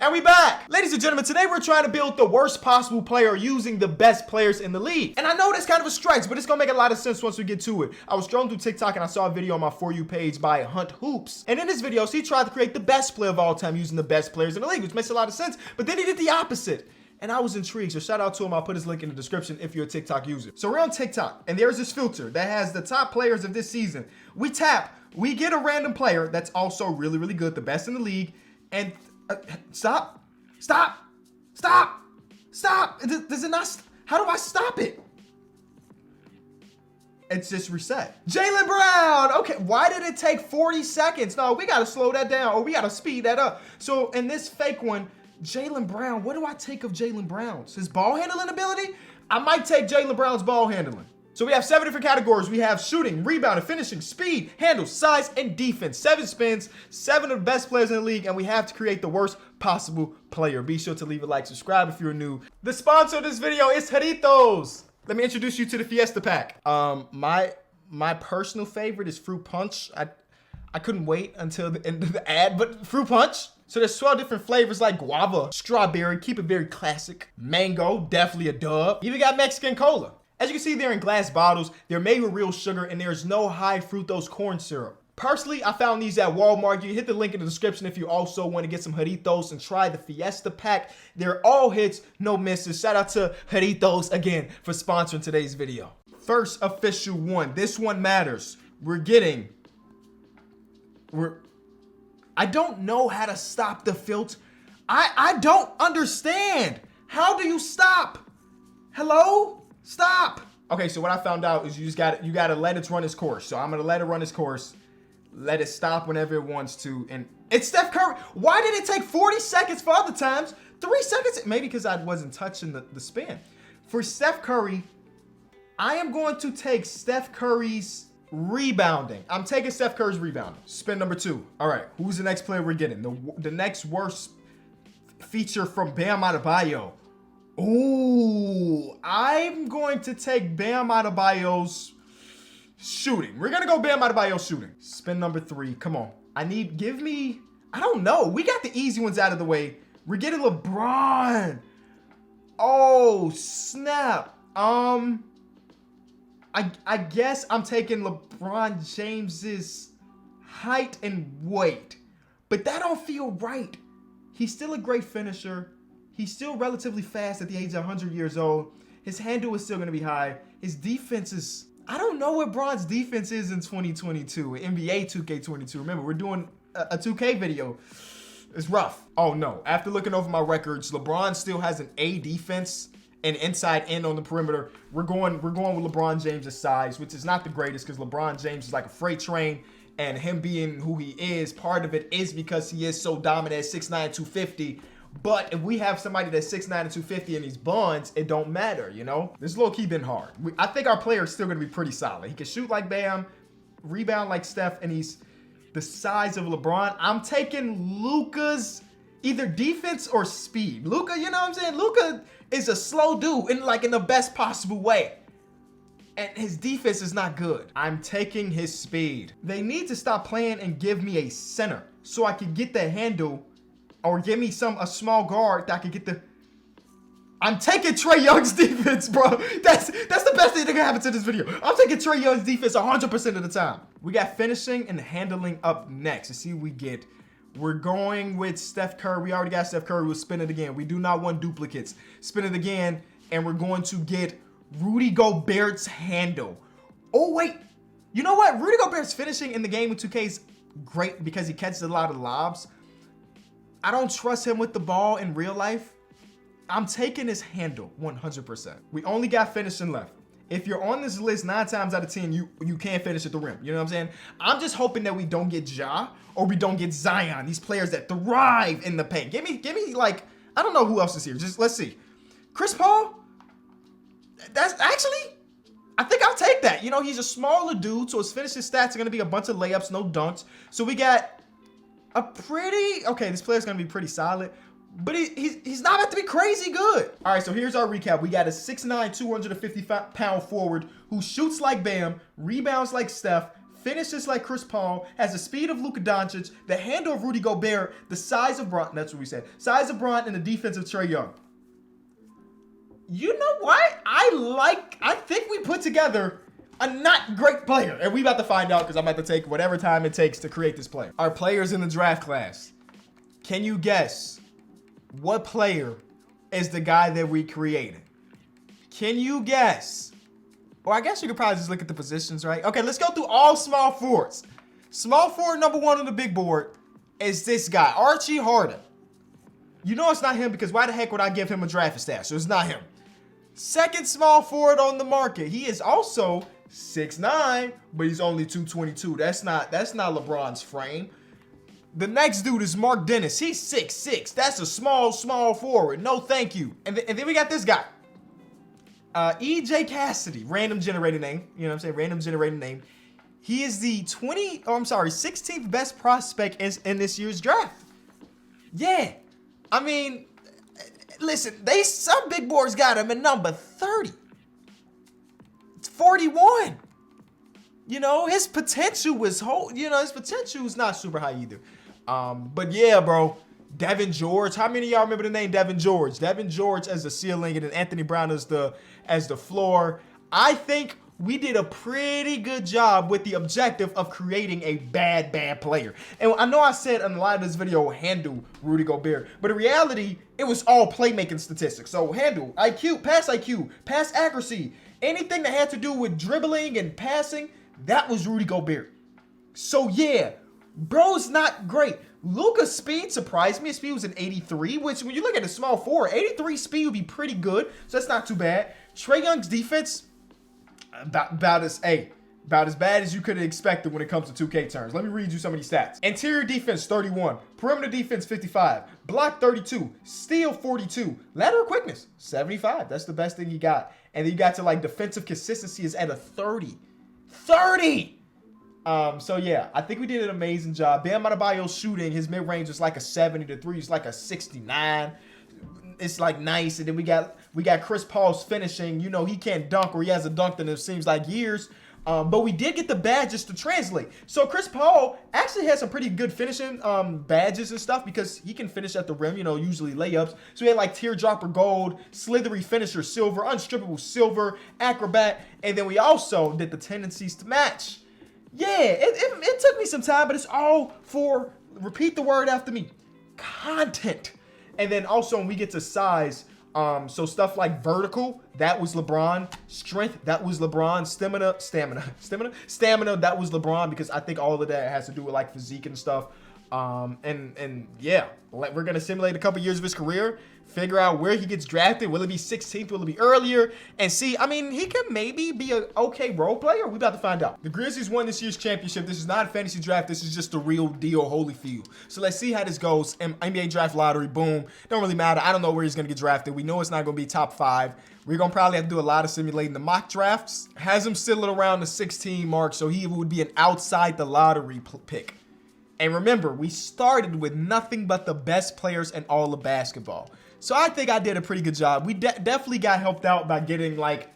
And we back! Ladies and gentlemen, today we're trying to build the worst possible player using the best players in the league. And I know that's kind of a stretch, but it's gonna make a lot of sense once we get to it. I was scrolling through TikTok and I saw a video on my For You page by Hunt Hoops. And in this video, he tried to create the best player of all time using the best players in the league, which makes a lot of sense, but then he did the opposite. And I was intrigued, so shout out to him. I'll put his link in the description if you're a TikTok user. So we're on TikTok, and there's this filter that has the top players of this season. We tap, we get a random player that's also really, really good, the best in the league, and stop. Does it not, how do I stop it? It's just reset. Jaylen Brown. Okay, why did it take 40 seconds? No, we gotta slow that down or we gotta speed that up. So in this fake one, Jaylen Brown, what do I take of Jaylen Brown's? His ball handling ability? I might take Jaylen Brown's ball handling. So we have 7 different categories. We have shooting, rebounding, finishing, speed, handles, size, and defense. 7 spins, 7 of the best players in the league, and we have to create the worst possible player. Be sure to leave a like, subscribe if you're new. The sponsor of this video is Jarritos. Let me introduce you to the Fiesta Pack. My personal favorite is Fruit Punch. I couldn't wait until the end of the ad, but Fruit Punch. So there's 12 different flavors like guava, strawberry, keep it very classic. Mango, definitely a dub. You even got Mexican cola. As you can see, they're in glass bottles. They're made with real sugar and there's no high fructose corn syrup. Personally, I found these at Walmart. You can hit the link in the description if you also want to get some Jarritos and try the Fiesta Pack. They're all hits, no misses. Shout out to Jarritos again for sponsoring today's video. First official one. This one matters. I don't know how to stop the filter. I don't understand. How do you stop? Hello? Stop. Okay, so what I found out is you gotta let it run its course. So I'm gonna let it run its course. Let it stop whenever it wants to. And it's Steph Curry. Why did it take 40 seconds for other times? 3 seconds? Maybe because I wasn't touching the spin. For Steph Curry, I am going to take Steph Curry's rebounding. I'm taking Steph Curry's rebounding. Spin number 2. All right, who's the next player we're getting? The next worst feature from Bam Adebayo. Ooh, I'm going to take Bam Adebayo's shooting. We're gonna go Bam Adebayo shooting. Spin number 3, come on. I don't know. We got the easy ones out of the way. We're getting LeBron. Oh, snap. I guess I'm taking LeBron James's height and weight, but that don't feel right. He's still a great finisher. He's still relatively fast at the age of 100 years old. His handle is still going to be high. His defense is, I don't know what Bron's defense is in 2022, NBA 2K22. Remember, we're doing a 2K video. It's rough. Oh no, after looking over my records, LeBron still has an A defense and inside in on the perimeter. We're going with LeBron James' size, which is not the greatest because LeBron James is like a freight train. And him being who he is, part of it is because he is so dominant at 6'9", 250. But if we have somebody that's 6'9" and 250 in these bonds, it don't matter, you know? This low-key been hard. I think our player is still going to be pretty solid. He can shoot like Bam, rebound like Steph, and he's the size of LeBron. I'm taking Luka's either defense or speed. Luka, you know what I'm saying? Luka is a slow dude in the best possible way. And his defense is not good. I'm taking his speed. They need to stop playing and give me a center so I can get the handle. Or give me a small guard that I can get the. I'm taking Trae Young's defense, bro. That's the best thing that can happen to this video. I'm taking Trae Young's defense 100% of the time. We got finishing and handling up next. Let's see what we get. We're going with Steph Curry. We already got Steph Curry. We'll spin it again. We do not want duplicates. Spin it again, and we're going to get Rudy Gobert's handle. Oh wait, you know what? Rudy Gobert's finishing in the game with 2K is great because he catches a lot of lobs. I don't trust him with the ball in real life. I'm taking his handle 100%. We only got finishing left. If you're on this list 9 times out of 10, you can't finish at the rim. You know what I'm saying? I'm just hoping that we don't get Ja or we don't get Zion. These players that thrive in the paint. Give me like, I don't know who else is here. Just let's see. Chris Paul? That's actually, I think I'll take that. You know, he's a smaller dude, so his finishing stats are going to be a bunch of layups, no dunks. So we got this player's gonna be pretty solid, but he's not about to be crazy good. All right, so here's our recap. We got a 6'9", 250-pound forward who shoots like Bam, rebounds like Steph, finishes like Chris Paul, has the speed of Luka Doncic, the handle of Rudy Gobert, the size of Bron. That's what we said. Size of Bron and the defense of Trae Young. You know what? I think we put together a not great player. And we about to find out because I'm about to take whatever time it takes to create this player. Our players in the draft class. Can you guess what player is the guy that we created? Can you guess? Or I guess you could probably just look at the positions, right? Okay, let's go through all small forwards. Small forward number 1 on the big board is this guy, Archie Harden. You know it's not him because why the heck would I give him a draft stash? So it's not him. Second small forward on the market. He is also 6'9", but he's only 222. That's not LeBron's frame. The next dude is Mark Dennis. He's 6'6". That's a small forward. No, thank you. And then we got this guy. EJ Cassidy, random generated name. You know what I'm saying? Random generated name. He is the 16th best prospect in this year's draft. Yeah. I mean, listen, some big boards got him at number 30. It's 41. You know, his potential is not super high either. But yeah, bro. Devin George. How many of y'all remember the name Devin George? Devin George as the ceiling and then Anthony Brown as the floor. I think we did a pretty good job with the objective of creating a bad player. And I know I said in a lot of this video, handle Rudy Gobert, but in reality, it was all playmaking statistics. So handle, IQ, pass accuracy, anything that had to do with dribbling and passing, that was Rudy Gobert. So yeah, bro's not great. Luka's speed surprised me. His speed was an 83, which when you look at a small forward, 83 speed would be pretty good. So that's not too bad. Trae Young's defense, about as bad as you could have expected when it comes to 2K terms. Let me read you some of these stats. Interior defense, 31. Perimeter defense, 55. Block, 32. Steal, 42. Lateral quickness, 75. That's the best thing he got. And then you got to like defensive consistency is at a 30. 30! So yeah, I think we did an amazing job. Bam Adebayo's shooting, his mid-range is like a 70 to 3. It's like a 69. It's like nice. And then we got Chris Paul's finishing. You know, he can't dunk or he hasn't dunked in it seems like years. But we did get the badges to translate. So Chris Paul actually has some pretty good finishing badges and stuff because he can finish at the rim, you know, usually layups. So he had like teardropper gold, slithery finisher silver, unstrippable silver, acrobat. And then we also did the tendencies to match. Yeah, it took me some time, but it's all for, repeat the word after me, content. And then also when we get to size, so stuff like vertical, that was LeBron. Strength, that was LeBron. Stamina, that was LeBron because I think all of that has to do with like physique and stuff. And yeah, we're gonna simulate a couple years of his career, figure out where he gets drafted. Will it be 16th? Will it be earlier? And see, I mean, he could maybe be an okay role player. We about to find out. The Grizzlies won this year's championship. This is not a fantasy draft. This is just the real deal Holyfield. So let's see how this goes. NBA draft lottery, boom. Don't really matter. I don't know where he's gonna get drafted. We know it's not gonna be top 5. We're gonna probably have to do a lot of simulating. The mock drafts has him still at around the 16 mark, so he would be an outside the lottery pick. And remember, we started with nothing but the best players in all of basketball. So I think I did a pretty good job. We definitely got helped out by getting like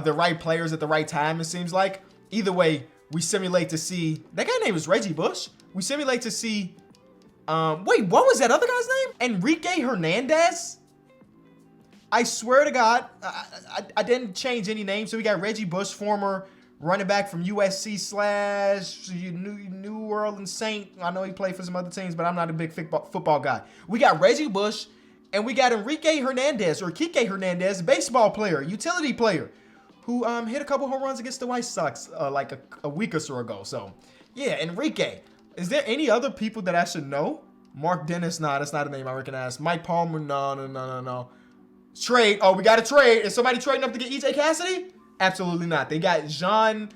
the right players at the right time, it seems like. Either way, we simulate to see, that guy's name is Reggie Bush. We simulate to see, wait, what was that other guy's name? Enrique Hernandez? I swear to God, I didn't change any names. So we got Reggie Bush, former running back from USC / New Orleans Saint. I know he played for some other teams, but I'm not a big football guy. We got Reggie Bush, and we got Enrique Hernandez, or Kike Hernandez, baseball player, utility player, who hit a couple home runs against the White Sox like a week or so ago. So, yeah, Enrique. Is there any other people that I should know? Mark Dennis, nah, that's not a name I recognize. Mike Palmer, no. Trade. Oh, we got a trade. Is somebody trading up to get EJ Cassidy? Absolutely not. They got Jean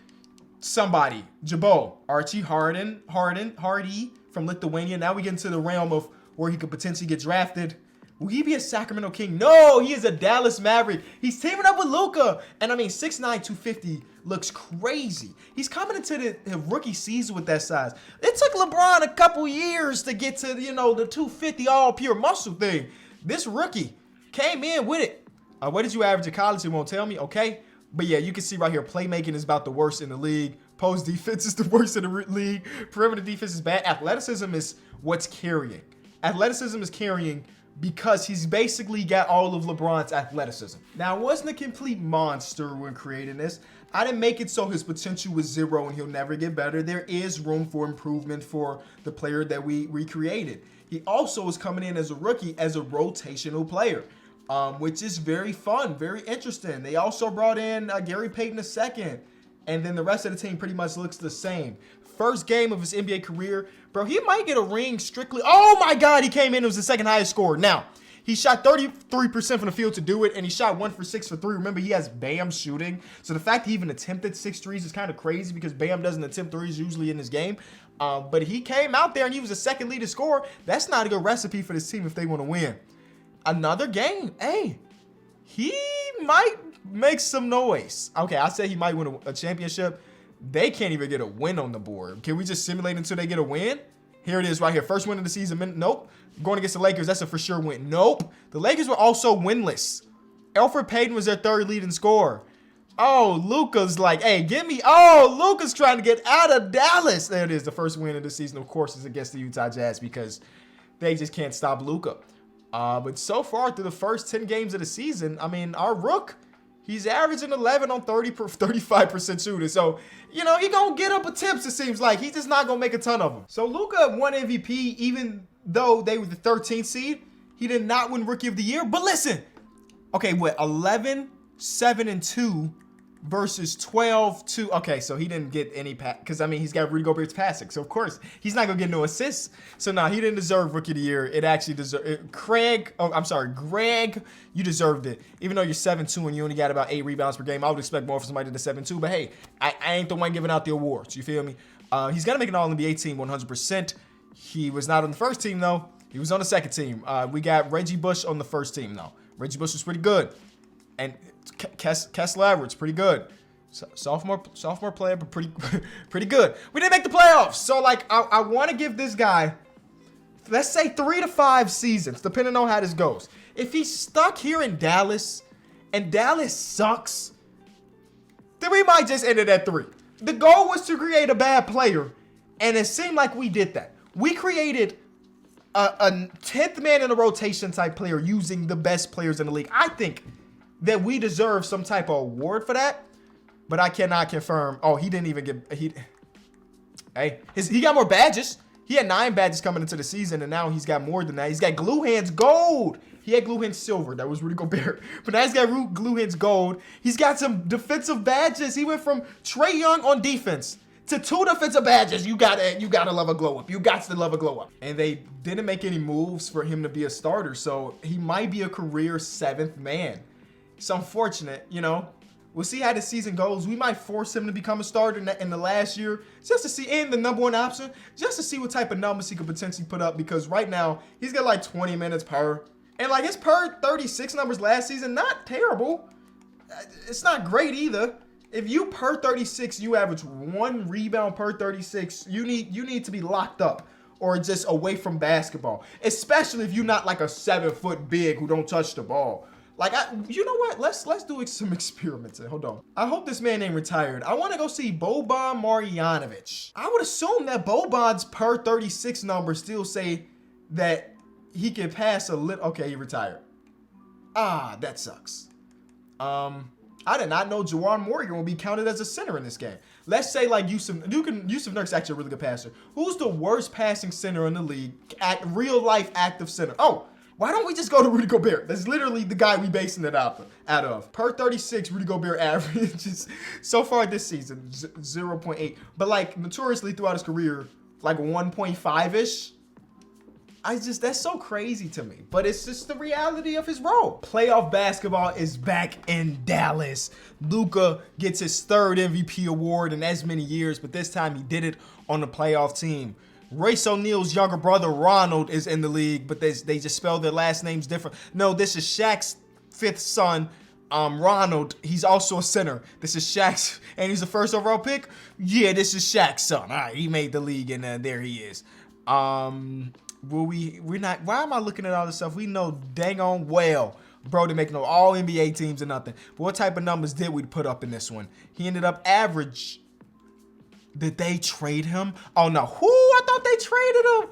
somebody, Jabot, Archie Hardy from Lithuania. Now we get into the realm of where he could potentially get drafted. Will he be a Sacramento King? No, he is a Dallas Maverick. He's teaming up with Luka. And I mean, 6'9", 250 looks crazy. He's coming into the rookie season with that size. It took LeBron a couple years to get to, you know, the 250 all pure muscle thing. This rookie came in with it. What did you average at college? It won't tell me. Okay. But yeah, you can see right here, playmaking is about the worst in the league. Post defense is the worst in the league. Perimeter defense is bad. Athleticism is what's carrying. Athleticism is carrying because he's basically got all of LeBron's athleticism. Now, I wasn't a complete monster when creating this. I didn't make it so his potential was 0 and he'll never get better. There is room for improvement for the player that we recreated. He also is coming in as a rookie as a rotational player, which is very fun, very interesting. They also brought in Gary Payton II, and then the rest of the team pretty much looks the same. First game of his NBA career, bro, he might get a ring strictly. Oh my God, he came in, it was the second highest score. Now, he shot 33% from the field to do it, and he shot 1 for 6 for 3. Remember, he has Bam shooting. So the fact he even attempted 6 threes is kind of crazy because Bam doesn't attempt threes usually in this game. But he came out there and he was the second leading scorer. That's not a good recipe for this team if they want to win. Another game. Hey, he might make some noise. Okay, I said he might win a championship. They can't even get a win on the board. Can we just simulate until they get a win? Here it is right here. First win of the season. Nope. Going against the Lakers, that's a for sure win. Nope. The Lakers were also winless. Elfrid Payton was their third leading scorer. Oh, Luka's like, hey, give me. Oh, Luka's trying to get out of Dallas. There it is. The first win of the season, of course, is against the Utah Jazz because they just can't stop Luka. But so far through the first 10 games of the season, I mean, our rook, he's averaging 11 on 35% shooting. So, you know, he gonna get up attempts, it seems like. He's just not gonna make a ton of them. So Luka won MVP even though they were the 13th seed. He did not win Rookie of the Year. But listen, okay, what, 11, 7, and 2 versus 12, 2. Okay, so he didn't get any because I mean he's got Rudy Gobert's passing, so of course he's not gonna get no assists. So no, he didn't deserve Rookie of the Year. It actually deserved Greg, you deserved it. Even though you're 7-2 and you only got about 8 rebounds per game, I would expect more from somebody that's 7-2. But hey, I ain't the one giving out the awards. You feel me? He's gonna make an All-NBA team 100%. He was not on the first team though. He was on the second team. We got Reggie Bush on the first team though. Reggie Bush was pretty good. And Kessler Edwards, pretty good. Sophomore player, but pretty good. We didn't make the playoffs. So, like, I want to give this guy, let's say 3 to 5 seasons, depending on how this goes. If he's stuck here in Dallas, and Dallas sucks, then we might just end it at 3. The goal was to create a bad player, and it seemed like we did that. We created a 10th man in a rotation type player using the best players in the league. I think that we deserve some type of award for that, but I cannot confirm. Oh, he didn't even get, he got more badges. He had 9 badges coming into the season, and now he's got more than that. He's got Glue Hands Gold. He had Glue Hands Silver. That was Rudy Gobert. But now he's got Glue Hands Gold. He's got some defensive badges. He went from Trae Young on defense to 2 defensive badges. You gotta love a glow up. You got to love a glow up. And they didn't make any moves for him to be a starter, so he might be a career 7th man. It's unfortunate, you know. We'll see how the season goes. We might force him to become a starter in the last year just to see, and the number 1 option, just to see what type of numbers he could potentially put up, because right now he's got like 20 minutes per. And like his per 36 numbers last season, not terrible. It's not great either. If you per 36, you average 1 rebound per 36, you need to be locked up or just away from basketball, especially if you're not like a 7-foot big who don't touch the ball. Like, you know what? Let's do some experiments. Hold on. I hope this man ain't retired. I want to go see Boban Marjanovic. I would assume that Boban's per 36 numbers still say that he can pass a little. Okay, he retired. Ah, that sucks. I did not know Juwan Morgan will be counted as a center in this game. Let's say like Yusuf Nurk's actually a really good passer. Who's the worst passing center in the league? Real life active center. Oh. Why don't we just go to Rudy Gobert? That's literally the guy we basing it out of. Per 36, Rudy Gobert averages so far this season, 0.8. But like notoriously throughout his career, like 1.5-ish. That's so crazy to me. But it's just the reality of his role. Playoff basketball is back in Dallas. Luka gets his 3rd MVP award in as many years, but this time he did it on the playoff team. Royce O'Neal's younger brother, Ronald, is in the league, but they just spell their last names different. No, this is Shaq's 5th son, Ronald. He's also a center. This is Shaq's, and he's the 1st overall pick. Yeah, this is Shaq's son. All right, he made the league, and there he is. We're not, why am I looking at all this stuff? We know dang on well bro didn't make no all NBA teams or nothing. But what type of numbers did we put up in this one? He ended up average Did they trade him? Oh no. I thought they traded him.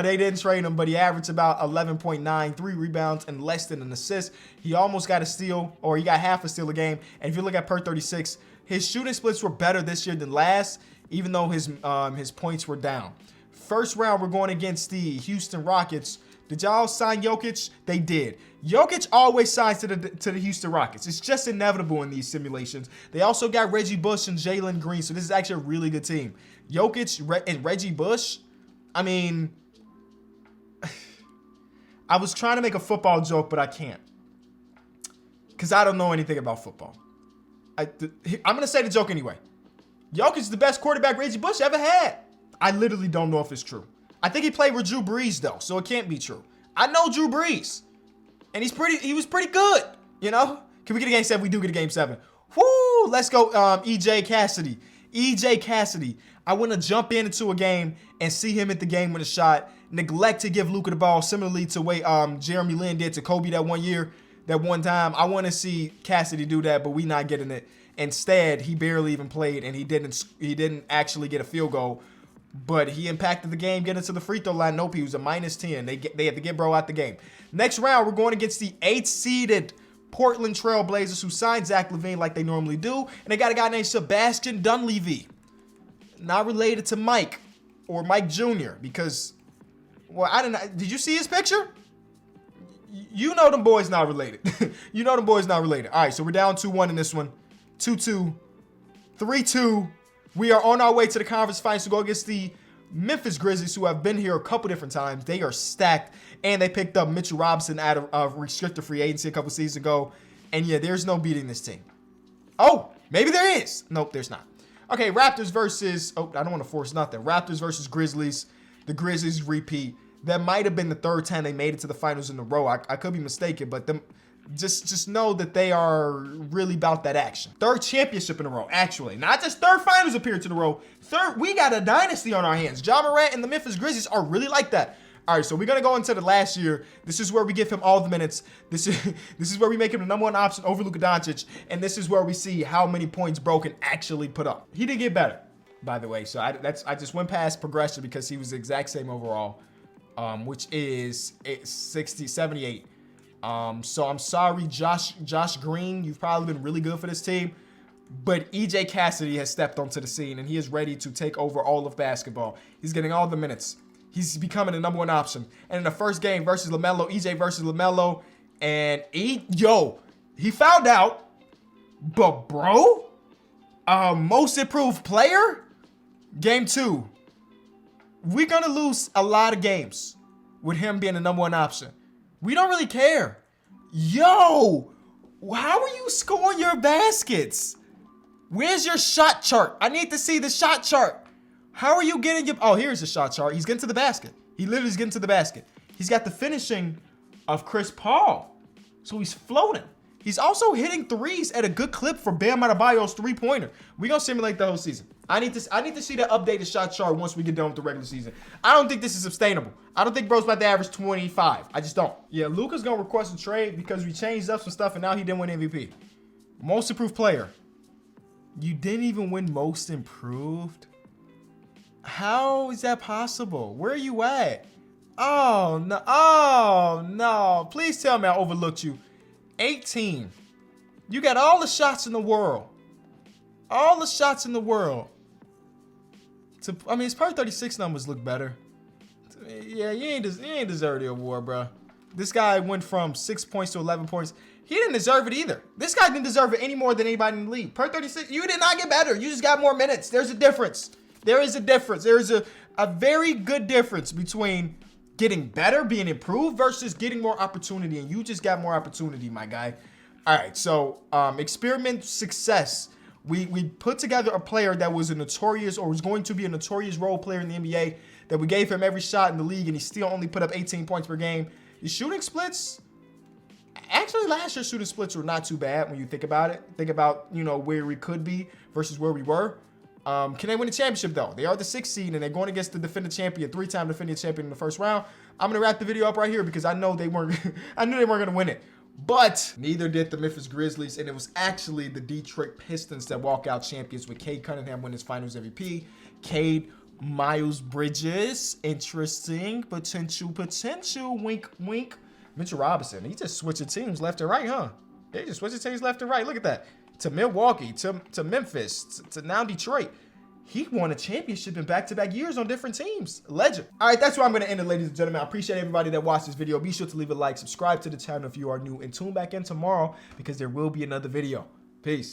They didn't trade him, but he averaged about 11.9, 3 rebounds, and less than an assist. He almost got a steal, or he got half a steal a game. And if you look at per 36, his shooting splits were better this year than last, even though his points were down. First round, we're going against the Houston Rockets. Did y'all sign Jokic? They did. Jokic always signs to the Houston Rockets. It's just inevitable in these simulations. They also got Reggie Bush and Jalen Green, so this is actually a really good team. Jokic and Reggie Bush, I mean, I was trying to make a football joke, but I can't because I don't know anything about football. I'm going to say the joke anyway. Jokic is the best quarterback Reggie Bush ever had. I literally don't know if it's true. I think he played with Drew Brees, though, so it can't be true. I know Drew Brees, and he was pretty good, you know? Can we get a game 7? We do get a game 7. Woo! Let's go, EJ Cassidy. EJ Cassidy. I want to jump into a game and see him at the game with a shot. Neglect to give Luka the ball, similarly to the way Jeremy Lin did to Kobe that one year, that one time. I want to see Cassidy do that, but we not getting it. Instead, he barely even played, and he didn't actually get a field goal. But he impacted the game, getting to the free throw line. Nope, he was a -10. They had to get bro out the game. Next round, we're going against the 8th-seeded Portland Trail Blazers, who signed Zach LaVine like they normally do. And they got a guy named Sebastian Dunleavy. Not related to Mike or Mike Jr. because, well, I don't know. Did you see his picture? You know them boys not related. You know them boys not related. All right, so we're down 2-1 in this one. 2-2. 3-2. We are on our way to the conference finals to go against the Memphis Grizzlies, who have been here a couple different times. They are stacked, and they picked up Mitchell Robinson out of restricted free agency a couple seasons ago. And yeah, there's no beating this team. Oh, maybe there is. Nope, there's not. Okay, Raptors versus, I don't want to force nothing. Raptors versus Grizzlies. The Grizzlies repeat. That might have been the third time they made it to the finals in a row. I could be mistaken, but just know that they are really about that action. Third championship in a row, actually. Not just third finals appearance in a row. Third, we got a dynasty on our hands. Ja Morant and the Memphis Grizzlies are really like that. All right, so we're going to go into the last year. This is where we give him all the minutes. This is where we make him the #1 option over Luka Doncic. And this is where we see how many points bro can actually put up. He did get better, by the way. So I just went past progression because he was the exact same overall, which is 78. So I'm sorry, Josh Green. You've probably been really good for this team. But EJ Cassidy has stepped onto the scene, and he is ready to take over all of basketball. He's getting all the minutes. He's becoming the #1 option. And in the first game versus LaMelo, EJ versus LaMelo, and he found out. But bro, most improved player, game 2. We're gonna lose a lot of games with him being the #1 option. We don't really care. Yo, how are you scoring your baskets? Where's your shot chart? I need to see the shot chart. How are you getting your... Oh, here's the shot chart. He's getting to the basket. He literally is getting to the basket. He's got the finishing of Chris Paul. So he's floating. He's also hitting threes at a good clip for Bam Adebayo's three-pointer. We're going to simulate the whole season. I need to see the updated shot chart once we get done with the regular season. I don't think this is sustainable. I don't think bro's about to average 25. I just don't. Yeah, Luka's going to request a trade because we changed up some stuff and now he didn't win MVP. Most improved player. You didn't even win most improved? How is that possible? Where are you at? Oh, no. Oh, no. Please tell me I overlooked you. 18. You got all the shots in the world. All the shots in the world. His per 36 numbers look better. Yeah, you ain't deserve the award, bro. This guy went from 6 points to 11 points. He didn't deserve it either. This guy didn't deserve it any more than anybody in the league. Per 36, you did not get better. You just got more minutes. There's a difference. There is a difference. There is a very good difference between getting better, being improved, versus getting more opportunity. And you just got more opportunity, my guy. All right, so experiment success. We put together a player that was a notorious or was going to be a notorious role player in the NBA, that we gave him every shot in the league, and he still only put up 18 points per game. His shooting splits, actually last year's shooting splits were not too bad when you think about it. Think about, where we could be versus where we were. Can they win the championship, though? They are the 6th seed, and they're going against the defending champion, 3-time defending champion in the first round. I'm going to wrap the video up right here because I know they weren't going to win it. But neither did the Memphis Grizzlies, and it was actually the Detroit Pistons that walk out champions with Cade Cunningham winning his finals MVP. Cade Miles Bridges, interesting. Potential, wink, wink. Mitchell Robinson, he just switching teams left and right, huh? They just switching teams left and right. Look at that. To Milwaukee, to Memphis, to now Detroit. He won a championship in back-to-back years on different teams. Legend. All right, that's where I'm going to end it, ladies and gentlemen. I appreciate everybody that watched this video. Be sure to leave a like, subscribe to the channel if you are new, and tune back in tomorrow because there will be another video. Peace.